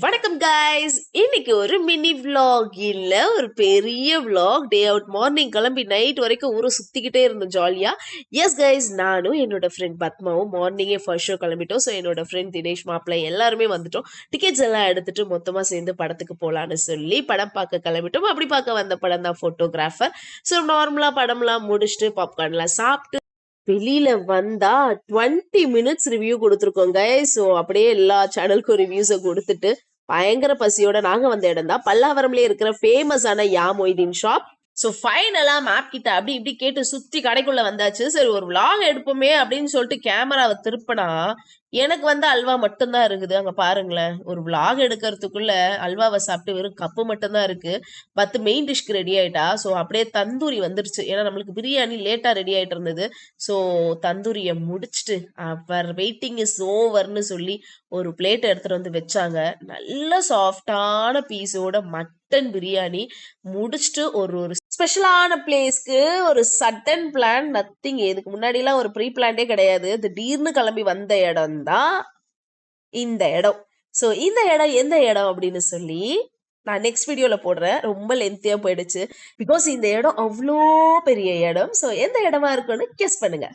வணக்கம் கைஸ். இன்னைக்கு ஒரு மினி vlog இல்ல ஒரு பெரிய vlog. டே அவுட் மார்னிங் கிளம்பி நைட் வரைக்கும் ஊரை சுத்திக்கிட்டே இருந்தோம் ஜாலியா. எஸ் கைஸ், நானும் என்னோட ஃப்ரெண்ட் பத்மாவும் மார்னிங்கே ஃபர்ஸ்ட் ஷோ கிளம்பிட்டோம். ஸோ என்னோட ஃப்ரெண்ட் தினேஷ் மாப்பிள்ளை எல்லாருமே வந்துட்டோம். டிக்கெட்ஸ் எல்லாம் எடுத்துட்டு மொத்தமா சேர்ந்து படத்துக்கு போலான்னு சொல்லி படம் பார்க்க கிளம்பிட்டோம். அப்படி பார்க்க வந்த படம் தான் போட்டோகிராஃபர். ஸோ நார்மலா படம்லாம் முடிச்சுட்டு பாப்கார்ன்லாம் சாப்பிட்டு வெளியில வந்தா 20 மினிட்ஸ் ரிவ்யூ கொடுத்துருக்கோங்க. ஸோ அப்படியே எல்லா சேனலுக்கும் ரிவ்யூஸை கொடுத்துட்டு பயங்கர பசியோட நாங்க வந்த இடம் தான் பல்லாவரம்லயே இருக்கிற ஃபேமஸான யா மொய்தீன் ஷாப். ஸோ ஃபைனலா மேப் கிட்ட அப்படி இப்படி கேட்டு சுத்தி கடைக்குள்ள வந்தாச்சு. சரி ஒரு vlog எடுப்போமே அப்படின்னு சொல்லிட்டு கேமராவை திருப்பினா எனக்கு வந்து அல்வா மட்டும்தான் இருக்குது. அங்க பாருங்களேன், ஒரு vlog எடுக்கிறதுக்குள்ள அல்வாவை சாப்பிட்டு வெறும் கப்பு மட்டும்தான் இருக்கு. பத்து மெயின் டிஷ்க்கு ரெடி ஆயிட்டா. ஸோ அப்படியே தந்தூரி வந்துருச்சு. ஏன்னா நம்மளுக்கு பிரியாணி லேட்டா ரெடி ஆயிட்டு இருந்தது. ஸோ தந்தூரியை முடிச்சுட்டு அவர் வெயிட்டிங் இஸ் ஓவர்னு சொல்லி ஒரு பிளேட் எடுத்துட்டு வந்து வச்சாங்க. நல்ல சாஃப்டான பீஸோட மட்டன் பிரியாணி முடிச்சுட்டு ஒரு ஒரு ஸ்பெஷலான பிளேஸ்க்கு ஒரு சடன் பிளான், நத்திங். இதுக்கு முன்னாடி எல்லாம் ஒரு ப்ரீ பிளான்டே கிடையாது. திடீர்னு கிளம்பி வந்த இடம் தான் இந்த இடம். ஸோ இந்த இடம் எந்த இடம் அப்படின்னு சொல்லி நான் நெக்ஸ்ட் வீடியோல போடுறேன். ரொம்ப லென்த்தியா போயிடுச்சு பிகாஸ் இந்த இடம் அவ்வளோ பெரிய இடம். ஸோ எந்த இடமா இருக்குன்னு கெஸ் பண்ணுங்க.